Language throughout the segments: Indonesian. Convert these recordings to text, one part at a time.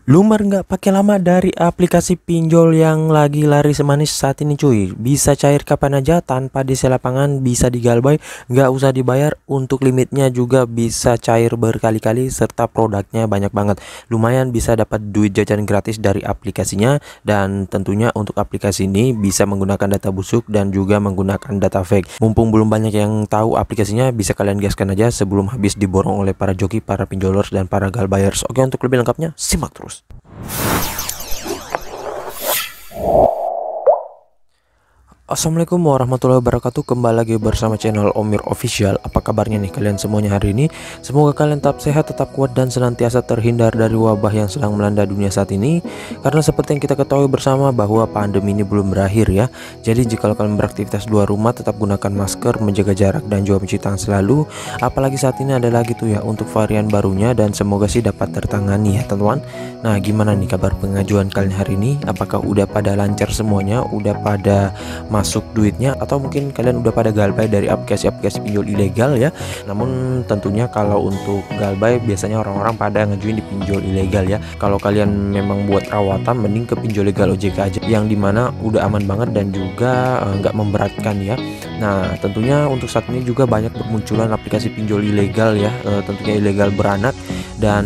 Lumar nggak pakai lama dari aplikasi pinjol yang lagi lari semanis saat ini cuy. Bisa cair kapan aja tanpa di lapangan, bisa digalbay, nggak usah dibayar. Untuk limitnya juga bisa cair berkali-kali serta produknya banyak banget. Lumayan bisa dapat duit jajan gratis dari aplikasinya, dan tentunya untuk aplikasi ini bisa menggunakan data busuk dan juga menggunakan data fake. Mumpung belum banyak yang tahu aplikasinya, bisa kalian gaskan aja sebelum habis diborong oleh para joki, para pinjolers, dan para galbayers. Oke, untuk lebih lengkapnya simak terus. Assalamualaikum warahmatullahi wabarakatuh. Kembali lagi bersama channel Omir Official. Apa kabarnya nih kalian semuanya hari ini? Semoga kalian tetap sehat, tetap kuat, dan senantiasa terhindar dari wabah yang sedang melanda dunia saat ini. Karena seperti yang kita ketahui bersama bahwa pandemi ini belum berakhir ya. Jadi jika kalian beraktivitas di luar rumah, tetap gunakan masker, menjaga jarak, dan juga mencuci tangan selalu. Apalagi saat ini ada lagi tuh ya untuk varian barunya, dan semoga sih dapat tertangani ya teman-teman. Nah, gimana nih kabar pengajuan kalian hari ini? Apakah udah pada lancar semuanya? Udah pada masuk duitnya, atau mungkin kalian udah pada galbay dari aplikasi-aplikasi pinjol ilegal ya? Namun tentunya kalau untuk galbay biasanya orang-orang pada ngajuin di pinjol ilegal ya. Kalau kalian memang buat rawatan, mending ke pinjol legal OJK aja, yang dimana udah aman banget dan juga nggak memberatkan ya. Nah, tentunya untuk saat ini juga banyak bermunculan aplikasi pinjol ilegal ya, tentunya ilegal beranak, dan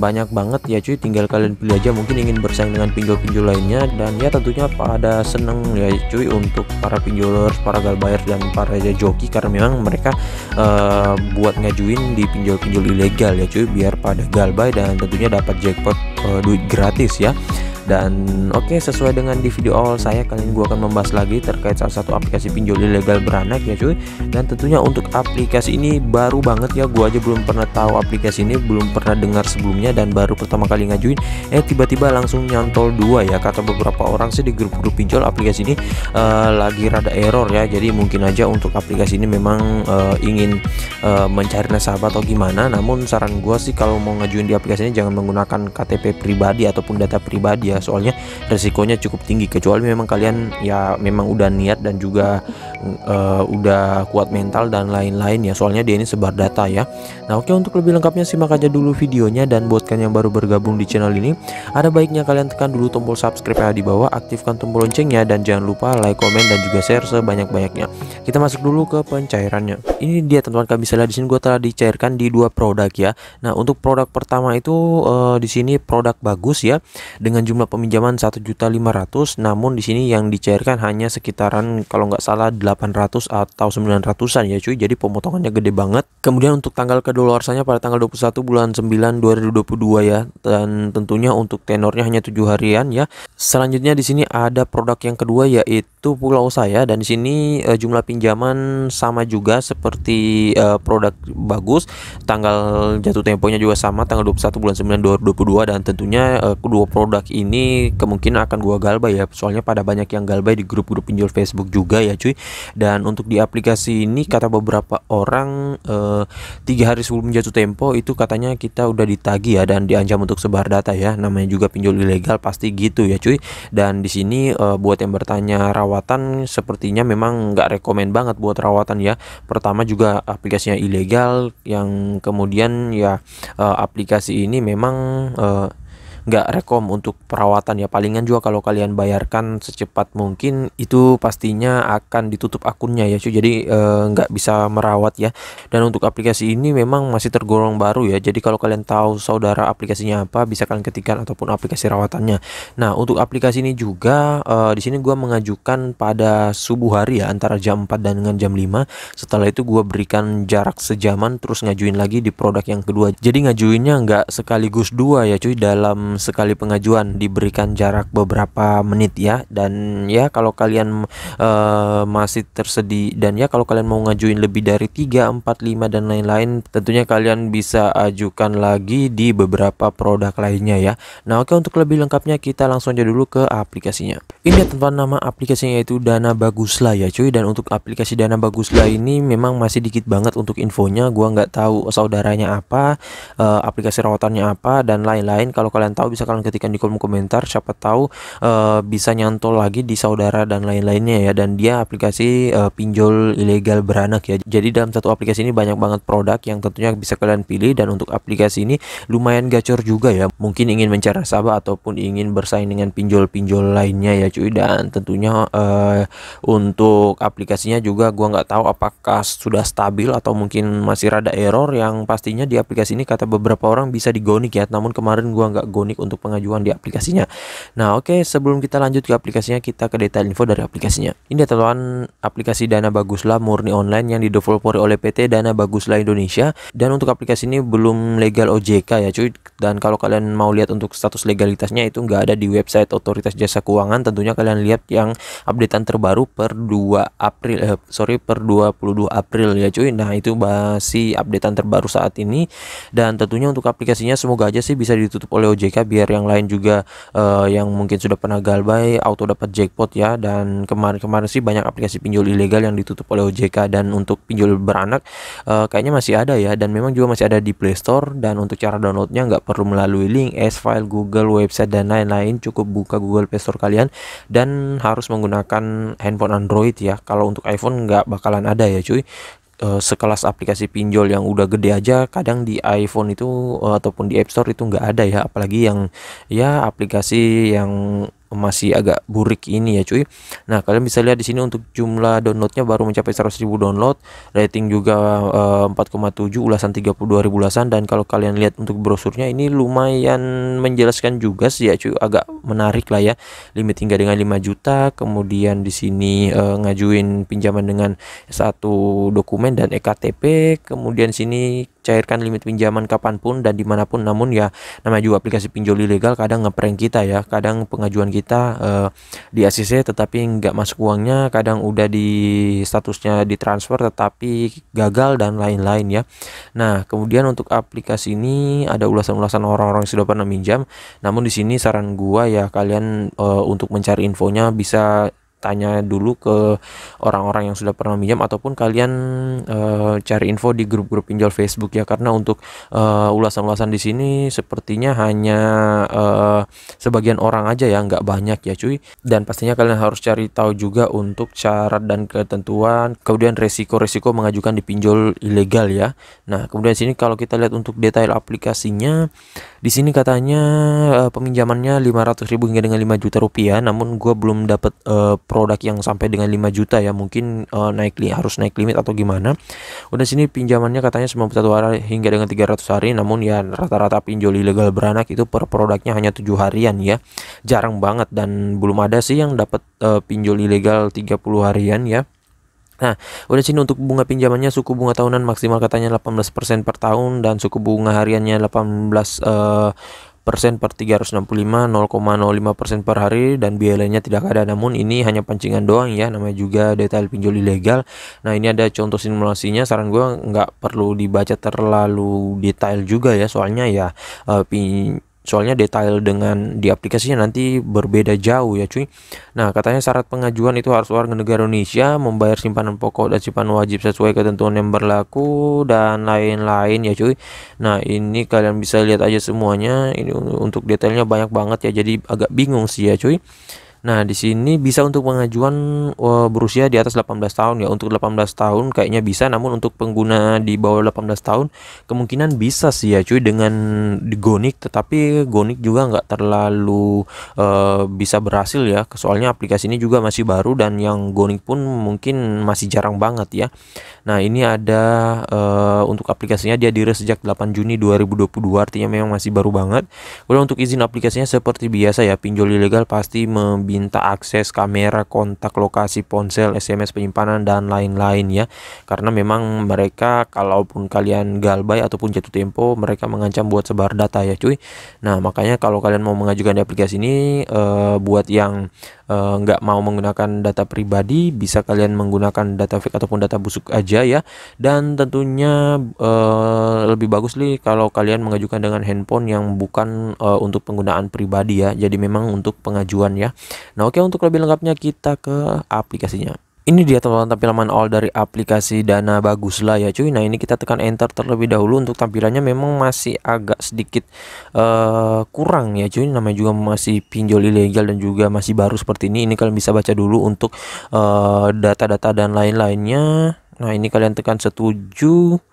banyak banget ya cuy. Tinggal kalian pilih aja, mungkin ingin bersaing dengan pinjol-pinjol lainnya, dan ya tentunya pada seneng ya cuy untuk para pinjolers, para galbayers, dan para joki, karena memang mereka buat ngajuin di pinjol-pinjol ilegal ya cuy, biar pada galbay dan tentunya dapat jackpot duit gratis ya. Dan oke, sesuai dengan di video awal saya, kali ini gua akan membahas lagi terkait salah satu aplikasi pinjol ilegal beranak ya cuy. Dan tentunya untuk aplikasi ini baru banget ya, gua aja belum pernah tahu aplikasi ini, belum pernah dengar sebelumnya, dan baru pertama kali ngajuin tiba-tiba langsung nyantol dua ya. Kata beberapa orang sih di grup-grup pinjol, aplikasi ini lagi rada error ya. Jadi mungkin aja untuk aplikasi ini memang ingin mencari nasabah atau gimana. Namun saran gua sih, kalau mau ngajuin di aplikasi ini jangan menggunakan KTP pribadi ataupun data pribadi ya, soalnya resikonya cukup tinggi, kecuali memang kalian ya memang udah niat dan juga udah kuat mental dan lain-lain ya, soalnya dia ini sebar data ya. Nah oke, untuk lebih lengkapnya simak aja dulu videonya, dan buat kalian yang baru bergabung di channel ini, ada baiknya kalian tekan dulu tombol subscribe yang ada di bawah, aktifkan tombol loncengnya, dan jangan lupa like, komen, dan juga share sebanyak-banyaknya. Kita masuk dulu ke pencairannya. Ini dia teman-teman, kalian bisa lihat di sini gue telah dicairkan di dua produk ya. Nah untuk produk pertama itu di sini produk bagus ya, dengan jumlah peminjaman 1.500.000, namun di sini yang dicairkan hanya sekitaran kalau nggak salah 800 atau 900-an ya cuy. Jadi pemotongannya gede banget. Kemudian untuk tanggal kedaluarsanya pada tanggal 21 bulan 9 2022 ya, dan tentunya untuk tenornya hanya 7 harian ya. Selanjutnya di sini ada produk yang kedua, yaitu Pulau Saya, dan di sini jumlah pinjaman sama juga seperti produk bagus. Tanggal jatuh temponya juga sama, tanggal 21 bulan 9 2022, dan tentunya kedua produk ini kemungkinan akan gua galbay ya, soalnya pada banyak yang galbay di grup-grup pinjol Facebook juga ya cuy. Dan untuk di aplikasi ini, kata beberapa orang 3 hari sebelum jatuh tempo itu katanya kita udah ditagih ya, dan diancam untuk sebar data ya. Namanya juga pinjol ilegal pasti gitu ya cuy. Dan di sini buat yang bertanya rawatan, sepertinya memang nggak rekomen banget buat rawatan ya. Pertama juga aplikasinya ilegal, yang kemudian ya aplikasi ini memang nggak rekom untuk perawatan ya. Palingan juga kalau kalian bayarkan secepat mungkin, itu pastinya akan ditutup akunnya ya cuy. Jadi nggak bisa merawat ya. Dan untuk aplikasi ini memang masih tergolong baru ya. Jadi kalau kalian tahu saudara aplikasinya apa, bisa kalian ketikkan, ataupun aplikasi rawatannya. Nah untuk aplikasi ini juga di sini gua mengajukan pada subuh hari ya, antara jam 4 dan dengan jam 5. Setelah itu gua berikan jarak sejaman, terus ngajuin lagi di produk yang kedua. Jadi ngajuinnya nggak sekaligus dua ya cuy, dalam sekali pengajuan diberikan jarak beberapa menit ya. Dan ya kalau kalian masih tersedia, dan ya kalau kalian mau ngajuin lebih dari 3, 4, 5 dan lain-lain, tentunya kalian bisa ajukan lagi di beberapa produk lainnya ya. Nah oke, untuk lebih lengkapnya kita langsung aja dulu ke aplikasinya. Ini teman, nama aplikasinya yaitu Dana Baguslah ya cuy. Dan untuk aplikasi Dana Baguslah ini memang masih dikit banget untuk infonya. Gua nggak tahu saudaranya apa, aplikasi rawatannya apa, dan lain-lain. Kalau kalian tahu tahu bisa kalian ketikkan di kolom komentar, siapa tahu bisa nyantol lagi di saudara dan lain-lainnya ya. Dan dia aplikasi pinjol ilegal beranak ya. Jadi dalam satu aplikasi ini banyak banget produk yang tentunya bisa kalian pilih, dan untuk aplikasi ini lumayan gacor juga ya. Mungkin ingin mencari nasabah ataupun ingin bersaing dengan pinjol-pinjol lainnya ya cuy. Dan tentunya untuk aplikasinya juga gua nggak tahu apakah sudah stabil atau mungkin masih rada error. Yang pastinya di aplikasi ini kata beberapa orang bisa digonik ya, namun kemarin gua nggak gonik untuk pengajuan di aplikasinya. Nah oke, sebelum kita lanjut ke aplikasinya, kita ke detail info dari aplikasinya. Ini adalah aplikasi Dana Baguslah murni online yang dideveloperi oleh PT Dana Baguslah Indonesia, dan untuk aplikasi ini belum legal OJK ya cuy. Dan kalau kalian mau lihat untuk status legalitasnya itu nggak ada di website Otoritas Jasa Keuangan. Tentunya kalian lihat yang updatean terbaru per 22 April ya cuy. Nah itu masih updatean terbaru saat ini, dan tentunya untuk aplikasinya semoga aja sih bisa ditutup oleh OJK biar yang lain juga yang mungkin sudah pernah galbay auto dapat jackpot ya. Dan kemarin-kemarin sih banyak aplikasi pinjol ilegal yang ditutup oleh OJK, dan untuk pinjol beranak kayaknya masih ada ya, dan memang juga masih ada di Play Store. Dan untuk cara downloadnya nggak perlu melalui link, S-File, Google, website dan lain-lain, cukup buka Google Play Store kalian, dan harus menggunakan handphone Android ya. Kalau untuk iPhone nggak bakalan ada ya cuy. Sekelas aplikasi pinjol yang udah gede aja kadang di iPhone itu ataupun di App Store itu nggak ada ya, apalagi yang ya aplikasi yang masih agak burik ini ya cuy. Nah kalian bisa lihat di sini untuk jumlah downloadnya baru mencapai 100.000 download, rating juga 4,7, ulasan 32.000 ulasan. Dan kalau kalian lihat untuk brosurnya ini lumayan menjelaskan juga sih ya cuy, agak menarik lah ya. Limit hingga dengan 5 juta, kemudian di sini ngajuin pinjaman dengan satu dokumen dan EKTP, kemudian sini cairkan limit pinjaman kapanpun dan dimanapun. Namun ya namanya juga aplikasi pinjol ilegal, kadang ngeprank kita ya, kadang pengajuan kita di ACC tetapi nggak masuk uangnya, kadang udah di statusnya ditransfer tetapi gagal dan lain-lain ya. Nah kemudian untuk aplikasi ini ada ulasan-ulasan orang-orang yang sudah pernah minjam. Namun di sini saran gua ya kalian untuk mencari infonya bisa tanya dulu ke orang-orang yang sudah pernah minjam, ataupun kalian cari info di grup-grup pinjol Facebook ya. Karena untuk ulasan-ulasan di sini sepertinya hanya sebagian orang aja ya, nggak banyak ya cuy. Dan pastinya kalian harus cari tahu juga untuk syarat dan ketentuan, kemudian resiko-resiko mengajukan di pinjol ilegal ya. Nah kemudian sini kalau kita lihat untuk detail aplikasinya, di sini katanya peminjamannya 500.000 hingga dengan 5 juta rupiah. Namun gue belum dapat produk yang sampai dengan 5 juta ya, mungkin harus naik limit atau gimana. Udah sini pinjamannya katanya 91 hari hingga dengan 300 hari. Namun ya rata-rata pinjol ilegal beranak itu per produknya hanya 7 harian ya, jarang banget. Dan belum ada sih yang dapat pinjol ilegal 30 harian ya. Nah udah sini untuk bunga pinjamannya, suku bunga tahunan maksimal katanya 18% per tahun, dan suku bunga hariannya 18% per 365, 0,05% per hari, dan biayanya tidak ada. Namun ini hanya pancingan doang ya, namanya juga detail pinjol ilegal. Nah ini ada contoh simulasinya, saran gue nggak perlu dibaca terlalu detail juga ya, soalnya ya soalnya detail dengan di aplikasinya nanti berbeda jauh ya cuy. Nah katanya syarat pengajuan itu harus warga negara Indonesia, membayar simpanan pokok dan simpanan wajib sesuai ketentuan yang berlaku dan lain-lain ya cuy. Nah ini kalian bisa lihat aja semuanya, ini untuk detailnya banyak banget ya, jadi agak bingung sih ya cuy. Nah di sini bisa untuk pengajuan berusia di atas 18 tahun ya. Untuk 18 tahun kayaknya bisa, namun untuk pengguna di bawah 18 tahun kemungkinan bisa sih ya cuy dengan Gonik. Tetapi Gonik juga nggak terlalu bisa berhasil ya, soalnya aplikasi ini juga masih baru, dan yang Gonik pun mungkin masih jarang banget ya. Nah ini ada untuk aplikasinya dia dirilis sejak 8 Juni 2022, artinya memang masih baru banget. Kemudian untuk izin aplikasinya seperti biasa ya, pinjol ilegal pasti minta akses kamera, kontak, lokasi ponsel, SMS penyimpanan dan lain-lain ya. Karena memang mereka kalaupun kalian galbay ataupun jatuh tempo, mereka mengancam buat sebar data ya cuy. Nah makanya kalau kalian mau mengajukan di aplikasi ini buat yang nggak mau menggunakan data pribadi, bisa kalian menggunakan data fake ataupun data busuk aja ya. Dan tentunya lebih bagus nih kalau kalian mengajukan dengan handphone yang bukan untuk penggunaan pribadi ya, jadi memang untuk pengajuan ya. Nah oke, untuk lebih lengkapnya kita ke aplikasinya. Ini dia teman tampilan awal dari aplikasi Dana Bagus lah ya cuy. Nah ini kita tekan enter terlebih dahulu. Untuk tampilannya memang masih agak sedikit kurang ya cuy. Namanya juga masih pinjol ilegal dan juga masih baru seperti ini. Ini kalian bisa baca dulu untuk data-data dan lain-lainnya. Nah ini kalian tekan setuju.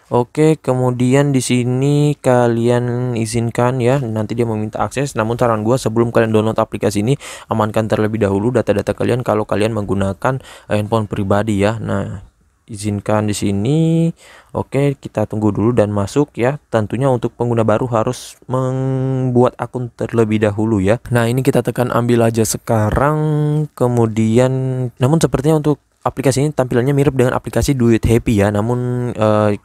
Oke, kemudian di sini kalian izinkan ya, nanti dia meminta akses. Namun saran gua sebelum kalian download aplikasi ini, amankan terlebih dahulu data-data kalian kalau kalian menggunakan handphone pribadi ya. Nah, izinkan di sini. Oke, kita tunggu dulu dan masuk ya. Tentunya untuk pengguna baru harus membuat akun terlebih dahulu ya. Nah, ini kita tekan ambil aja sekarang. Kemudian namun sepertinya untuk aplikasi ini tampilannya mirip dengan aplikasi Duit Happy ya. Namun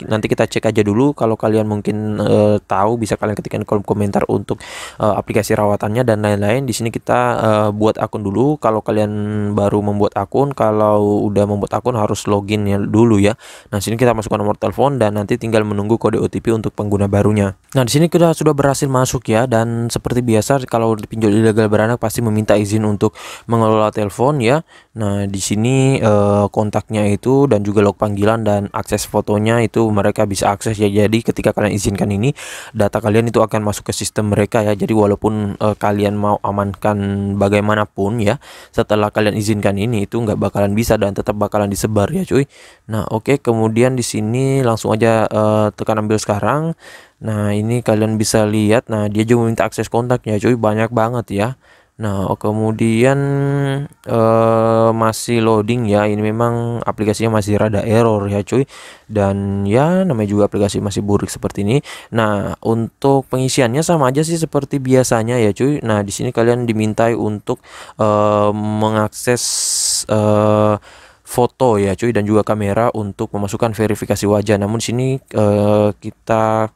nanti kita cek aja dulu. Kalau kalian mungkin tahu, bisa kalian ketikkan di kolom komentar untuk aplikasi rawatannya dan lain-lain. Di sini kita buat akun dulu. Kalau kalian baru membuat akun, kalau udah membuat akun harus login ya dulu ya. Nah, sini kita masukkan nomor telepon dan nanti tinggal menunggu kode OTP untuk pengguna barunya. Nah, di sini kita sudah berhasil masuk ya, dan seperti biasa kalau pinjol ilegal beranak pasti meminta izin untuk mengelola telepon ya. Nah, di sini kontaknya itu dan juga log panggilan dan akses fotonya itu mereka bisa akses ya. Jadi ketika kalian izinkan ini, data kalian itu akan masuk ke sistem mereka ya. Jadi walaupun kalian mau amankan bagaimanapun ya, setelah kalian izinkan ini itu nggak bakalan bisa dan tetap bakalan disebar ya cuy. Nah oke, kemudian di sini langsung aja tekan ambil sekarang. Nah ini kalian bisa lihat, nah dia juga minta akses kontaknya cuy, banyak banget ya. Nah kemudian masih loading ya. Ini memang aplikasinya masih rada error ya cuy, dan ya namanya juga aplikasi masih buruk seperti ini. Nah untuk pengisiannya sama aja sih seperti biasanya ya cuy. Nah di sini kalian dimintai untuk mengakses foto ya cuy dan juga kamera untuk memasukkan verifikasi wajah. Namun sini kita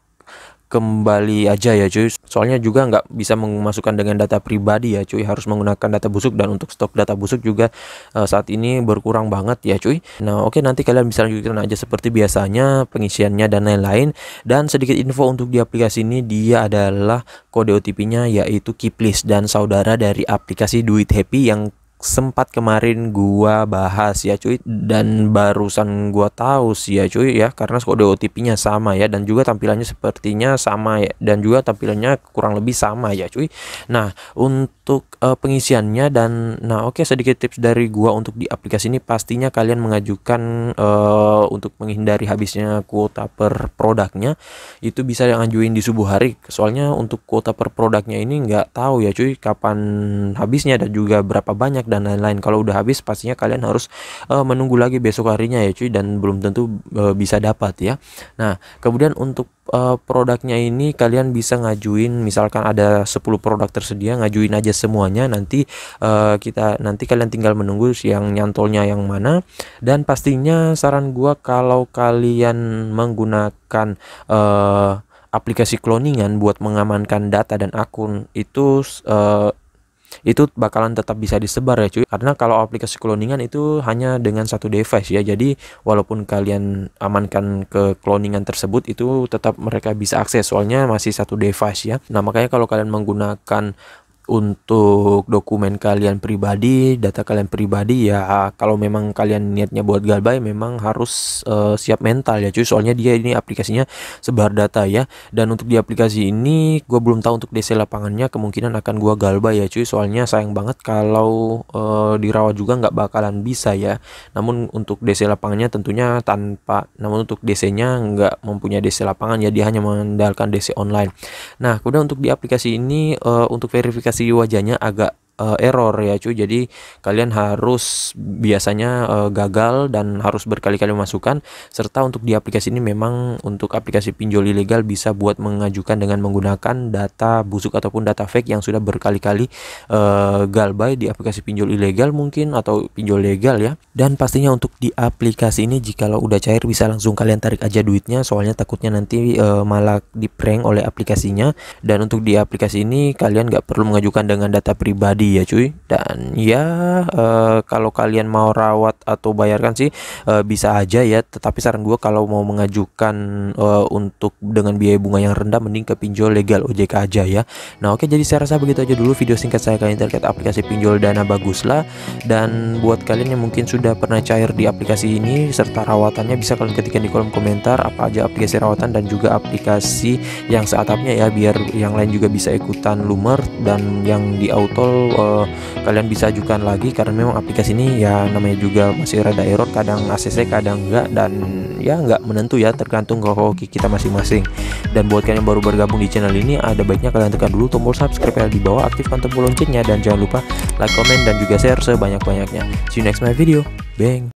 kembali aja ya cuy, soalnya juga nggak bisa memasukkan dengan data pribadi ya cuy, harus menggunakan data busuk, dan untuk stok data busuk juga saat ini berkurang banget ya cuy. Nah oke, nanti kalian bisa lanjutkan aja seperti biasanya pengisiannya dan lain-lain. Dan sedikit info untuk di aplikasi ini, dia adalah kode OTP-nya yaitu Kiplis dan saudara dari aplikasi Duit Happy yang sempat kemarin gua bahas ya cuy, dan barusan gua tahu sih ya cuy ya, karena kode OTP-nya sama ya, dan juga tampilannya sepertinya sama ya, dan juga tampilannya kurang lebih sama ya cuy. Nah untuk pengisiannya dan nah oke, sedikit tips dari gua untuk di aplikasi ini, pastinya kalian mengajukan untuk menghindari habisnya kuota per produknya, itu bisa ngajuin di subuh hari. Soalnya untuk kuota per produknya ini nggak tahu ya cuy kapan habisnya dan juga berapa banyak dan lain-lain. Kalau udah habis pastinya kalian harus menunggu lagi besok harinya ya cuy, dan belum tentu bisa dapat ya. Nah kemudian untuk produknya ini kalian bisa ngajuin, misalkan ada 10 produk tersedia, ngajuin aja semuanya. Nanti kalian tinggal menunggu yang nyantolnya yang mana. Dan pastinya saran gua kalau kalian menggunakan aplikasi cloningan buat mengamankan data dan akun itu bakalan tetap bisa disebar ya cuy, karena kalau aplikasi cloningan itu hanya dengan satu device ya. Jadi walaupun kalian amankan ke cloningan tersebut, itu tetap mereka bisa akses, soalnya masih satu device ya. Nah makanya kalau kalian menggunakan untuk dokumen kalian pribadi, data kalian pribadi ya, kalau memang kalian niatnya buat galbay, memang harus siap mental ya cuy, soalnya dia ini aplikasinya sebar data ya. Dan untuk di aplikasi ini gue belum tahu untuk DC lapangannya, kemungkinan akan gue galbay ya cuy, soalnya sayang banget kalau dirawat juga nggak bakalan bisa ya. Namun untuk DC lapangannya tentunya namun untuk DC nya nggak mempunyai DC lapangan ya, dia hanya mengandalkan DC online. Nah kemudian untuk di aplikasi ini untuk verifikasi wajahnya agak error ya cuy, jadi kalian harus biasanya gagal dan harus berkali-kali memasukkan. Serta untuk di aplikasi ini memang untuk aplikasi pinjol ilegal bisa buat mengajukan dengan menggunakan data busuk ataupun data fake yang sudah berkali-kali galbay di aplikasi pinjol ilegal mungkin, atau pinjol legal ya. Dan pastinya untuk di aplikasi ini jikalau udah cair bisa langsung kalian tarik aja duitnya, soalnya takutnya nanti malah di prank oleh aplikasinya. Dan untuk di aplikasi ini kalian nggak perlu mengajukan dengan data pribadi pribadi ya cuy. Dan ya kalau kalian mau rawat atau bayarkan sih bisa aja ya, tetapi saran gue kalau mau mengajukan untuk dengan biaya bunga yang rendah, mending ke pinjol legal OJK aja ya. Nah oke, jadi saya rasa begitu aja dulu video singkat saya kali ini terkait aplikasi pinjol Dana Baguslah. Dan buat kalian yang mungkin sudah pernah cair di aplikasi ini serta rawatannya, bisa kalian ketikkan di kolom komentar apa aja aplikasi rawatan dan juga aplikasi yang seatapnya ya, biar yang lain juga bisa ikutan lumer. Dan yang di auto kalian bisa ajukan lagi, karena memang aplikasi ini ya namanya juga masih rada error, kadang ACC kadang enggak, dan ya nggak menentu ya, tergantung ke hoki kita masing-masing. Dan buat kalian yang baru bergabung di channel ini, ada baiknya kalian tekan dulu tombol subscribe yang di bawah, aktifkan tombol loncengnya, dan jangan lupa like, comment, dan juga share sebanyak-banyaknya. See you next my video. Bang.